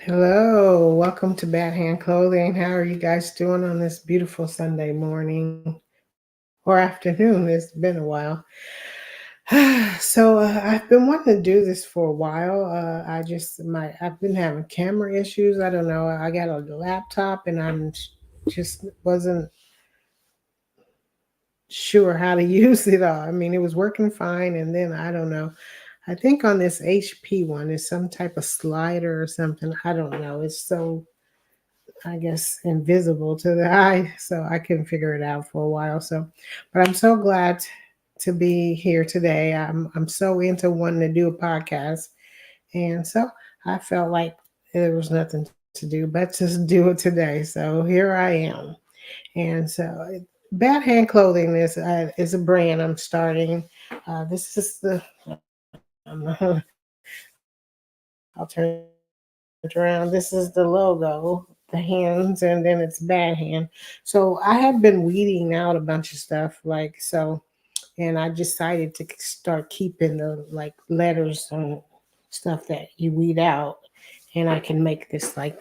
Hello, welcome to Bad Hand Clothing. How are you guys doing on this beautiful Sunday morning or afternoon? It's been a while. I've been wanting to do this for a while. I've been having camera issues. I don't know. I got a laptop and just wasn't sure how to use it all. I mean, it was working fine, and then I don't know. I think on this HP one is some type of slider or something. I don't know. It's so, I guess, invisible to the eye, so I couldn't figure it out for a while. But I'm so glad to be here today. I'm so into wanting to do a podcast, and so I felt like there was nothing to do but just do it today. So here I am, and Bad Hand Clothing is a brand I'm starting. This is the I'll turn it around. This is the logo, the hands, and then it's Bad Hand. So I had been weeding out a bunch of stuff, and I decided to start keeping the like letters and stuff that you weed out, and I can make this like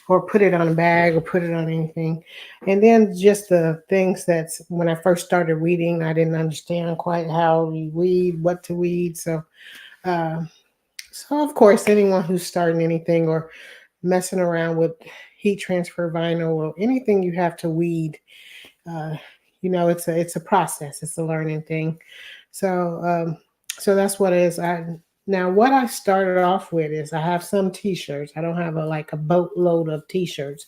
or put it on a bag or put it on anything. And then just the things that's when I first started weeding, I didn't understand quite how we weed, what to weed. Uh, so of course, anyone who's starting anything or messing around with heat transfer vinyl or anything you have to weed, uh, it's a process. It's a learning thing. So um, so that's what it is. Now what I started off with is I have some T-shirts. I don't have a boatload of T-shirts,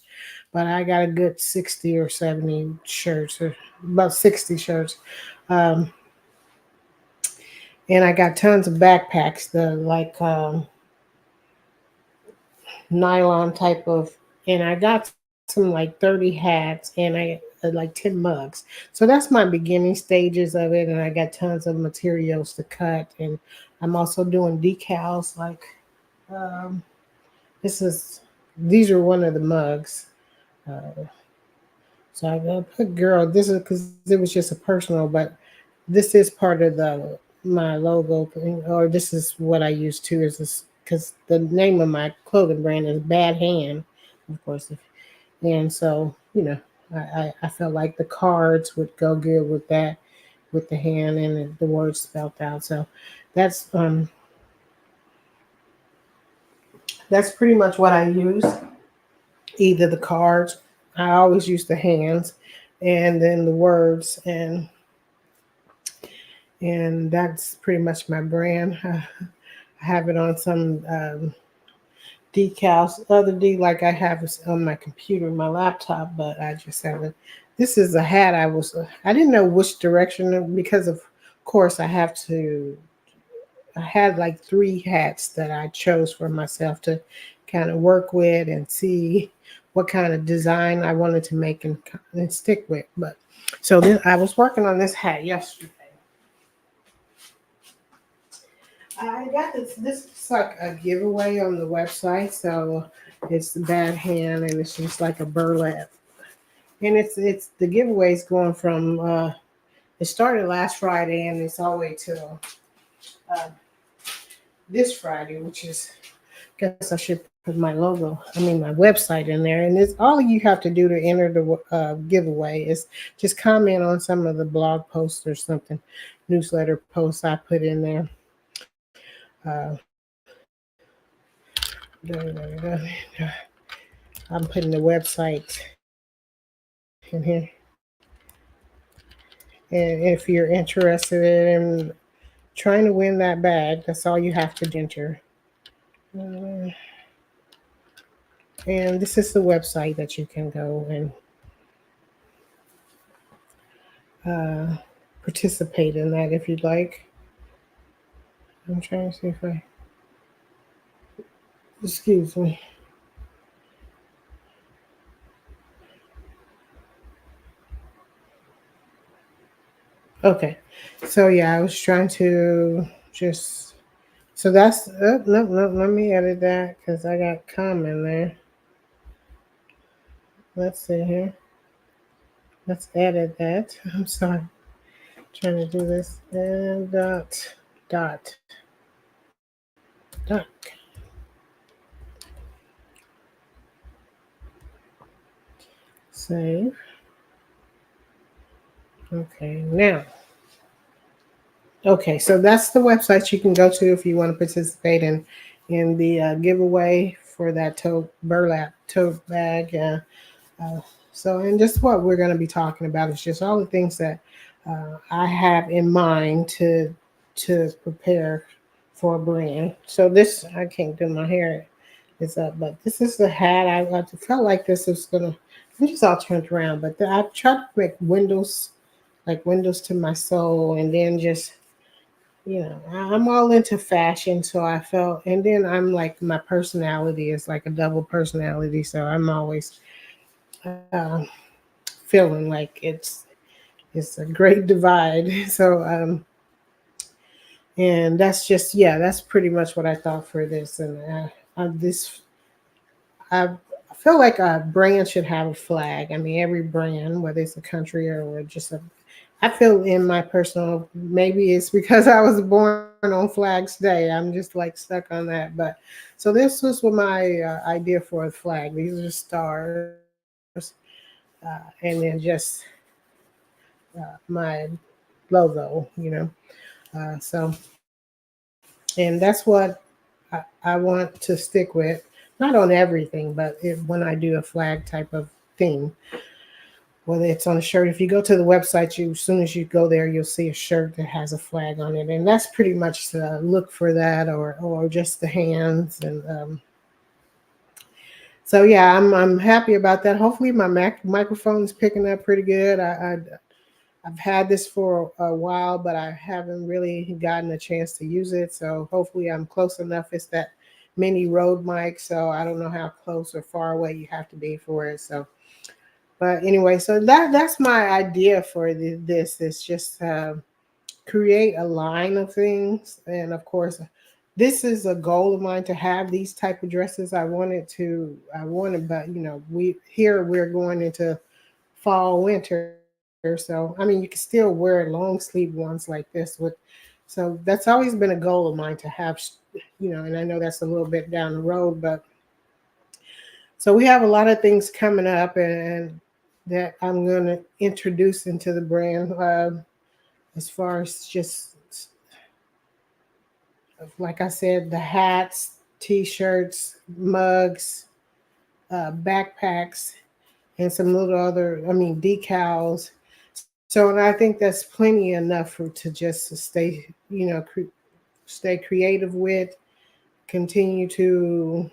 but I got a good 60 or 70 shirts, or about 60 shirts. Um, and I got tons of backpacks, the nylon type of, and I got some like 30 hats and I like 10 mugs. So that's my beginning stages of it, and I got tons of materials to cut, and I'm also doing decals um, this is these are one of the mugs. Uh, so I put girl. This is because it was just a personal, but this is part of the my logo thing, or this is what I use too. Is this because the name of my clothing brand is Bad Hand, of course. And so, I felt like the cards would go good with that, with the hand and the words spelled out. So that's um that's pretty much what I use. Either the cards, I always use the hands, and then the words, and that's pretty much my brand. I have it on some decals, other like I have it on my computer, my laptop, but I just haven't. This is a hat I didn't know which direction because of course I had like three hats that I chose for myself to kind of work with and see what kind of design I wanted to make and stick with. But so then I was working on this hat yesterday. I got this. This is like a giveaway on the website, so it's the Bad Hand, and it's just like a burlap. And it's the giveaway's going from. It started last Friday, and it's all the way till uh, this Friday, which is. Guess I should put my logo. I mean my website in there, and it's all you have to do to enter the giveaway is just comment on some of the blog posts or something, newsletter posts I put in there. Uh, I'm putting the website in here. And if you're interested in trying to win that bag, that's all you have to do, enter. Uh, and this is the website that you can go and uh, participate in that if you'd like. I'm trying to see if I, excuse me. Okay. So yeah, I was trying to just, so that's, no, no, let me edit that because I got comment there. Let's see here. Let's edit that. I'm sorry. Trying to do this and dot, dot. Save. Okay, now. Okay, so that's the website you can go to if you want to participate in the giveaway for that tote burlap tote bag. Uh, so, and just what we're going to be talking about is just all the things that I have in mind to prepare for a brand. So this, I can't do my hair is up, but this is the hat. I felt like this was gonna. I'm just all turned around, but I tried to make windows like windows to my soul, and then just I'm all into fashion, so I felt, and then I'm like my personality is like a double personality, so I'm always uh, feeling like it's a great divide. So and that's just that's pretty much what I thought for this, and this I feel like a brand should have a flag. I mean, every brand, whether it's a country or just a I feel in my personal, maybe it's because I was born on Flags Day. I'm just like stuck on that. But so this was what my idea for a flag. These are stars, and then just my logo. So, and that's what I want to stick with. Not on everything, but when I do a flag type of theme, whether it's on a shirt. If you go to the website, as soon as you go there, you'll see a shirt that has a flag on it, and that's pretty much the look for that, or just the hands. And so yeah, I'm happy about that. Hopefully, my microphone is picking up pretty good. I've had this for a while, but I haven't really gotten a chance to use it. So hopefully, I'm close enough. It's that mini Rode mic, so I don't know how close or far away you have to be for it. So but anyway, so that's my idea for this. It's just create a line of things, and of course, this is a goal of mine to have these type of dresses. I wanted, but we're going into fall winter, so I mean you can still wear long sleeve ones like this with. So that's always been a goal of mine to have, and I know that's a little bit down the road, but so we have a lot of things coming up, and that I'm going to introduce into the brand as far as just, like I said, the hats, t-shirts, mugs, backpacks, and some little other, I mean, decals. So, and I think that's plenty enough to just stay, stay creative with, continue to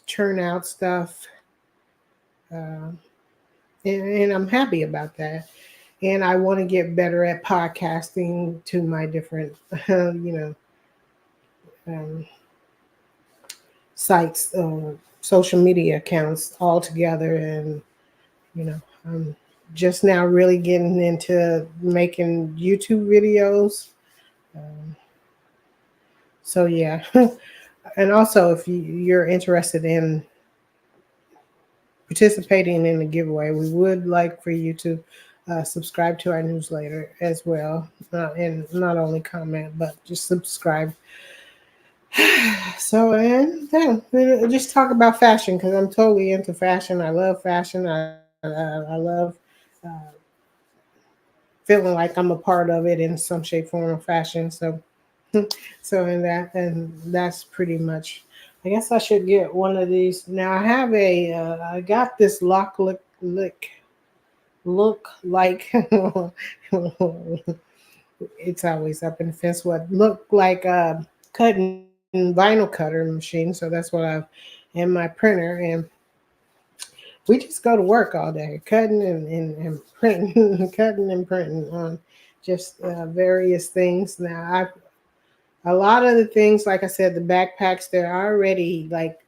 churn out stuff. Uh, and I'm happy about that. And I want to get better at podcasting to my different, um, sites, social media accounts all together. And, I'm just now really getting into making YouTube videos. Um, so, yeah. And also, if you're interested in participating in the giveaway, we would like for you to subscribe to our newsletter as well, and not only comment but just subscribe. So, and yeah, we'll just talk about fashion because I'm totally into fashion. I love fashion. I love uh, feeling like I'm a part of it in some shape, form, or fashion. So, so in that, and that's pretty much. I guess I should get one of these. Now I have I got this look like it's always up in the fence. What look like cutting vinyl cutter machine. So that's what I've in my printer, and we just go to work all day cutting and printing, cutting and printing on just various things. Now a lot of the things, like I said, the backpacks, they're already like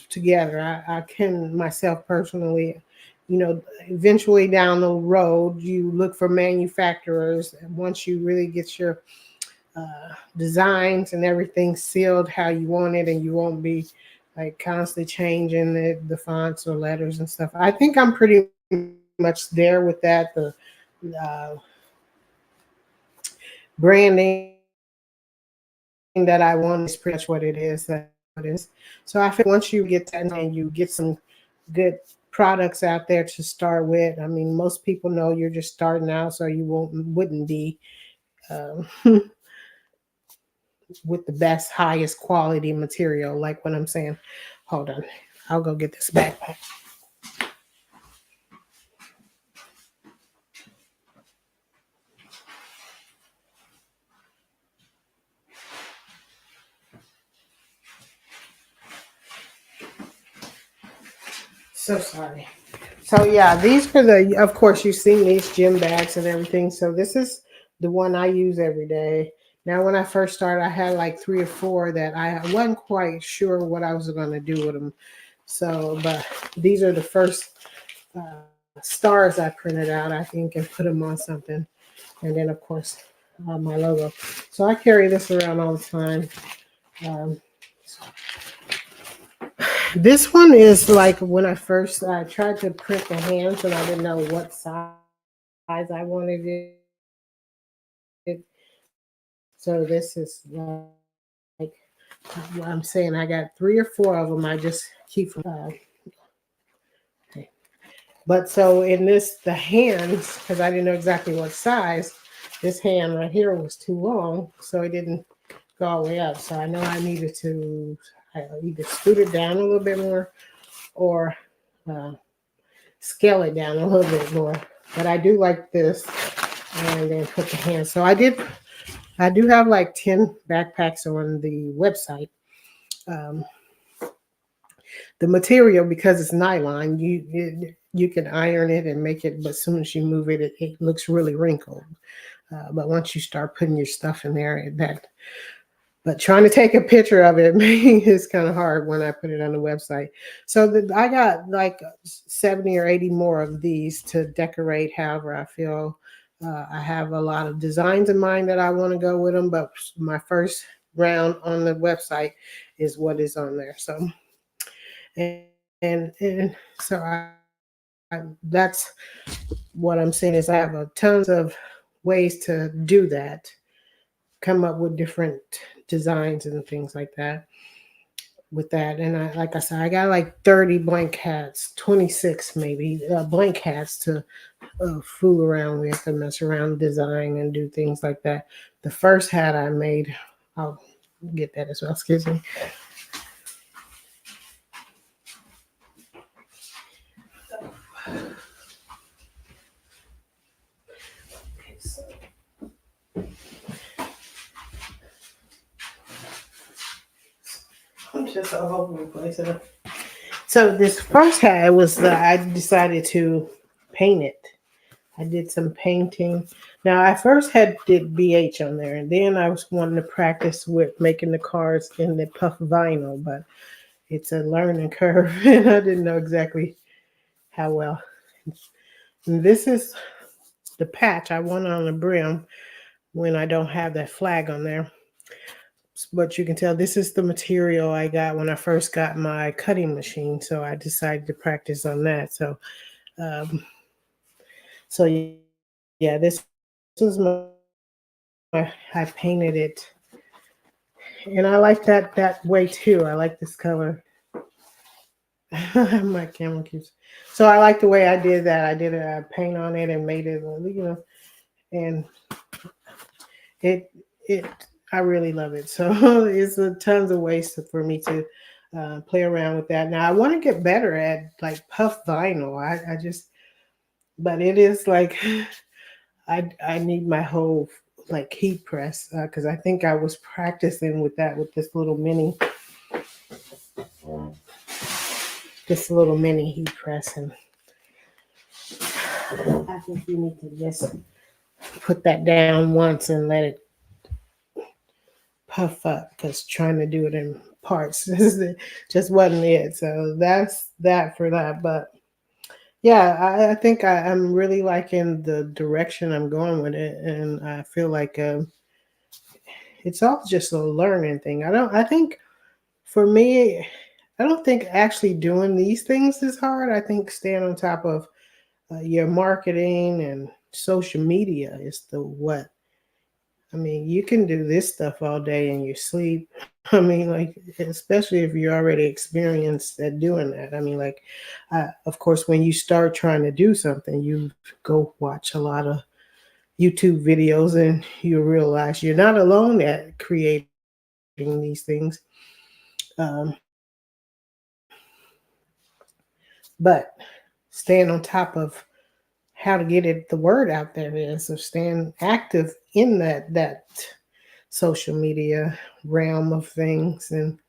together. I can myself personally, eventually down the road, you look for manufacturers. And once you really get your designs and everything sealed how you want it, and you won't be like constantly changing the fonts or letters and stuff. I think I'm pretty much there with that. The uh, branding that I want is pretty much what it is. So I feel once you get that and you get some good products out there to start with. I mean, most people know you're just starting out, so you wouldn't be um, with the best, highest quality material, like what I'm saying. Hold on, I'll go get this backpack. So sorry. So yeah, these are the, of course, you've seen these gym bags and everything. So this is the one I use every day. Now, when I first started, I had like three or four that I wasn't quite sure what I was going to do with them. So, but these are the first stars I printed out, I think, and put them on something. And then, of course, my logo. So I carry this around all the time. Um, This one is like when I tried to print the hands and I didn't know what size I wanted it. So this is like what I'm saying. I got three or four of them. I just keep. Okay. But so in this, the hands, because I didn't know exactly what size, this hand right here was too long, so it didn't go all the way up. So I know I needed to either scoot it down a little bit more or uh, scale it down a little bit more. But I do like this, and then put the hands. So I do have like 10 backpacks on the website. Um, the material, because it's nylon, you can iron it and make it, but as soon as you move it, it looks really wrinkled. But once you start putting your stuff in there, but trying to take a picture of it is kind of hard when I put it on the website. So I got like 70 or 80 more of these to decorate however I feel. I have a lot of designs in mind that I want to go with them, but my first round on the website is what is on there. So, and so that's what I'm saying is I have tons of ways to do that, come up with different designs and things like that with that. And like I said, I got like 30 blank hats, 26 maybe blank hats to fool around with and mess around, design and do things like that. The first hat I made, I'll get that as well. Excuse me. I'm just all over the place. So this first hat was I decided to paint it. I did some painting. Now I first did BH on there, and then I was wanting to practice with making the cards in the puff vinyl, but it's a learning curve, and I didn't know exactly how well. And this is the patch I want on the brim when I don't have that flag on there. But you can tell this is the material I got when I first got my cutting machine, so I decided to practice on that. Um, so yeah, this is I painted it, and I like that way too. I like this color. My camera keeps. So I like the way I did that. I did a paint on it and made it, and it it. I really love it. So it's tons of ways for me to play around with that. Now I want to get better at like puff vinyl. I just, but it is like I need my whole like heat press because I think I was practicing with that with this little mini heat press, and I think you need to just put that down once and let it puff up because trying to do it in parts just wasn't it. So that's that for that. But yeah, I think I'm really liking the direction I'm going with it, and I feel like it's all just a learning thing. I think for me, I don't think actually doing these things is hard. I think staying on top of your marketing and social media is the what I mean, you can do this stuff all day in your sleep. I mean, like, especially if you're already experienced at doing that. I mean, like, of course, when you start trying to do something, you go watch a lot of YouTube videos and you realize you're not alone at creating these things. Um, but staying on top of how to get it the word out there is, so staying active in that social media realm of things. And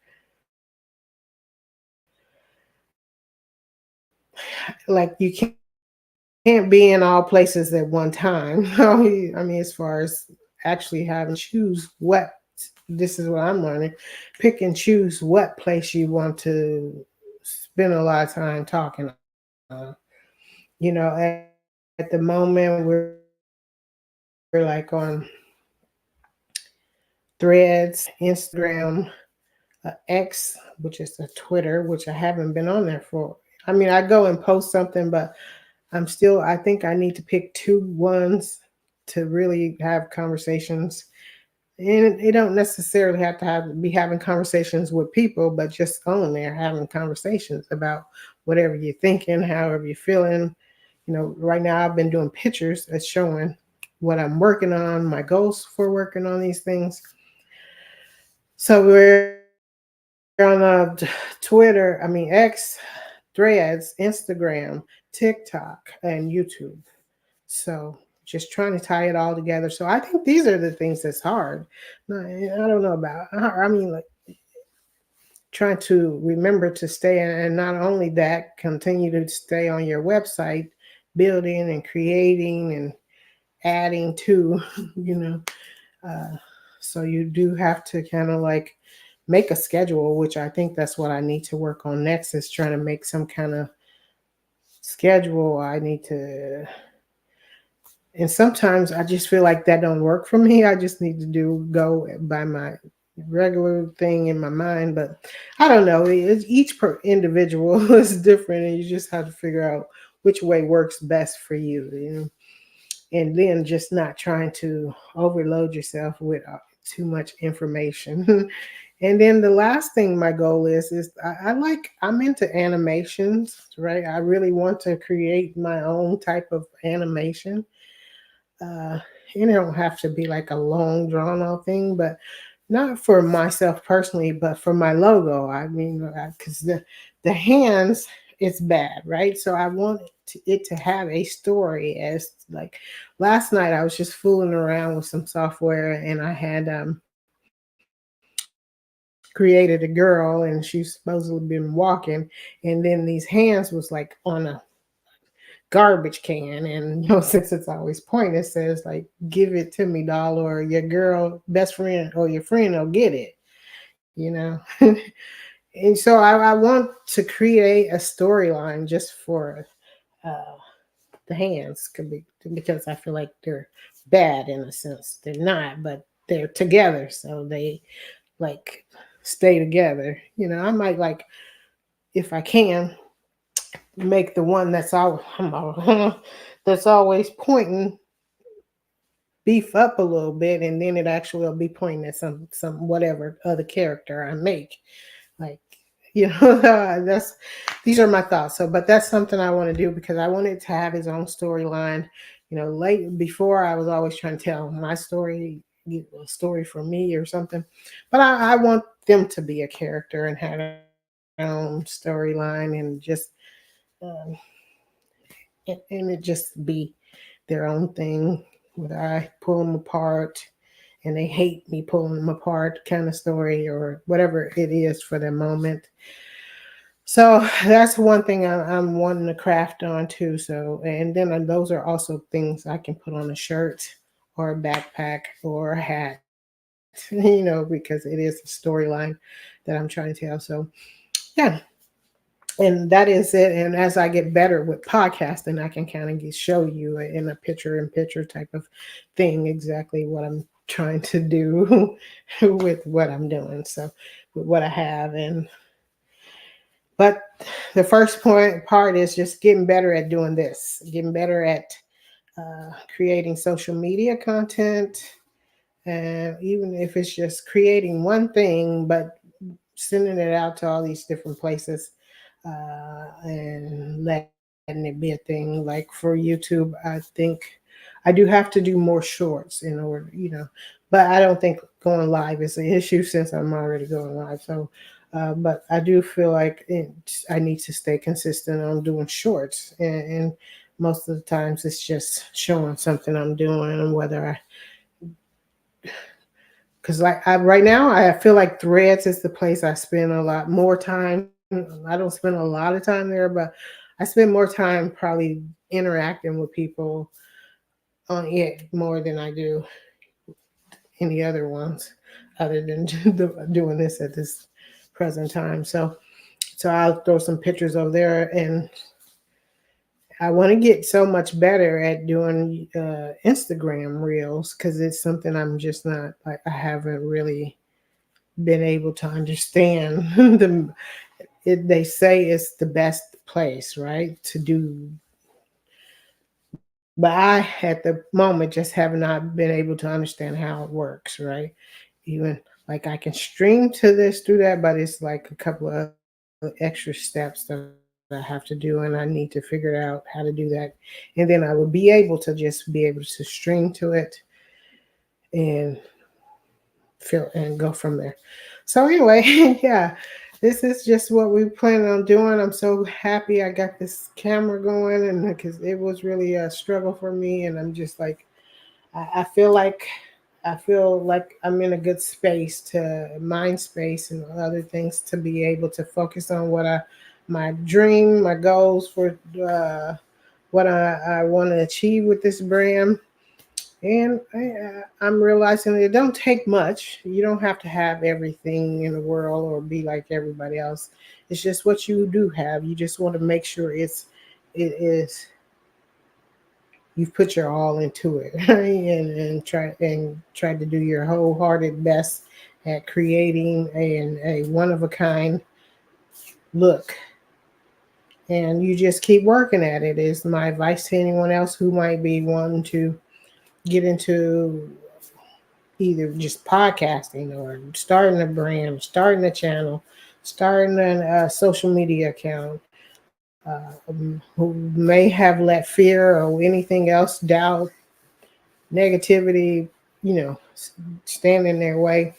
like, you can't be in all places at one time. I mean, as far as actually having to choose what, this is what I'm learning, pick and choose what place you want to spend a lot of time talking on. At the moment we're like on Threads, Instagram, X, which is a Twitter, which I haven't been on there for. I mean, I go and post something, but I think I need to pick two ones to really have conversations. And it don't necessarily have to be having conversations with people, but just on there having conversations about whatever you're thinking, however you're feeling. Right now I've been doing pictures that's showing what I'm working on, my goals for working on these things. So we're on Twitter, I mean X, Threads, Instagram, TikTok, and YouTube. So just trying to tie it all together. So I think these are the things that's hard. I don't know about. I mean, like, trying to remember to stay, and not only that, continue to stay on your website, building and creating and adding to, you know. Uh, so you do have to kind of like make a schedule, which I think that's what I need to work on next, is trying to make some kind of schedule. I need to, and sometimes I just feel like that don't work for me. I just need to go by my regular thing in my mind. But I don't know. Each per individual is different, and you just have to figure out which way works best for you. And then just not trying to overload yourself with too much information. And then the last thing my goal is I'm into animations, right? I really want to create my own type of animation. uh and it don't have to be like a long drawn out thing, but not for myself personally, but for my logo. I mean, because the hands, it's bad, right? So I want it to have a story. As like last night I was just fooling around with some software, and I had created a girl, and she's supposedly been walking, and then these hands was like on a garbage can. And since it's always point, it says like, give it to me, doll, or your girl best friend or your friend will get it, you know. And so I want to create a storyline just for uh the hands, could be, because I feel like they're bad in a sense. They're not, but they're together, so they like stay together. I might, like, if I can, make the one that's all that's always pointing, beef up a little bit, and then it actually will be pointing at some whatever other character I make. Like, that's these are my thoughts. So, but that's something I want to do because I want it to have its own storyline. Late before, I was always trying to tell my story, a story for me or something, but I want them to be a character and have their own storyline, and just um, and it just be their own thing. Whether I pull them apart and they hate me pulling them apart, kind of story, or whatever it is for the moment. So that's one thing I'm wanting to craft on too. So, and then those are also things I can put on a shirt or a backpack or a hat, because it is a storyline that I'm trying to tell. So, yeah, and that is it. And as I get better with podcasting, I can kind of show you in a picture in picture type of thing exactly what I'm trying to do with what I'm doing. So, with what I have. And but the first point part is just getting better at doing this, getting better at creating social media content, And even if it's just creating one thing, but sending it out to all these different places, and letting it be a thing. Like for YouTube, I think I do have to do more shorts in order. But I don't think going live is an issue since I'm already going live. So, but I do feel like I need to stay consistent on doing shorts, and most of the times it's just showing something I'm doing and whether I, because like right now I feel like Threads is the place I spend a lot more time. I don't spend a lot of time there, but I spend more time probably interacting with people on it more than I do any other ones, other than doing this at this present time. So I'll throw some pictures over there, and I want to get so much better at doing Instagram reels because it's something I'm just not like I haven't really been able to understand. They say it's the best place, right, to do, but I at the moment just have not been able to understand how it works, right? Even like I can stream to this through that, but it's like a couple of extra steps that I have to do, and I need to figure out how to do that, and then I would be able to just be able to stream to it and feel and go from there. So anyway, yeah, this is just what we plan on doing. I'm so happy I got this camera going, and because it was really a struggle for me, and I'm just like, I feel like I'm in a good space to mind space and other things to be able to focus on my dream, my goals for what I want to achieve with this brand. And I'm realizing it don't take much. You don't have to have everything in the world or be like everybody else. It's just what you do have. You just want to make sure it is you've put your all into it, right? And try to do your wholehearted best at creating a one of a kind look. And you just keep working at it. Is my advice to anyone else who might be wanting to get into either just podcasting or starting a brand, starting a channel, starting a social media account, who may have let fear or anything else, doubt, negativity, you know, stand in their way.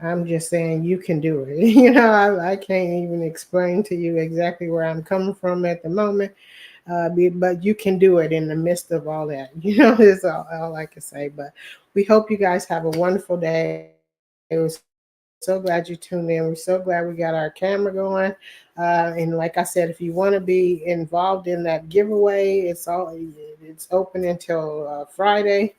I'm just saying you can do it. I can't even explain to you exactly where I'm coming from at the moment, but you can do it in the midst of all that. Is all I can say. But we hope you guys have a wonderful day. We're so glad you tuned in. We're so glad we got our camera going. And like I said, if you want to be involved in that giveaway, it's open until Friday.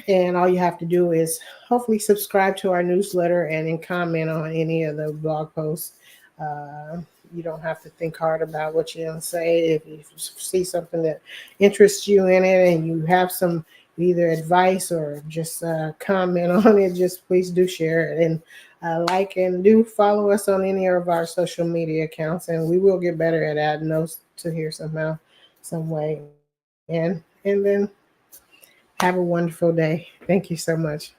And all you have to do is hopefully subscribe to our newsletter and then comment on any of the blog posts. You don't have to think hard about what you're going to say. If you see something that interests you in it and you have some either advice or just comment on it, just please do share it. And like and do follow us on any of our social media accounts, and we will get better at adding those to here somehow, some way. And then have a wonderful day. Thank you so much.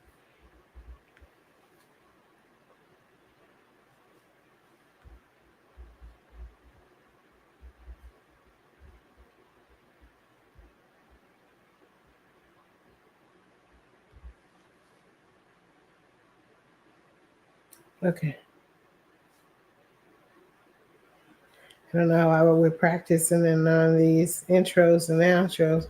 Okay. I don't know. We're practicing and on these intros and outros.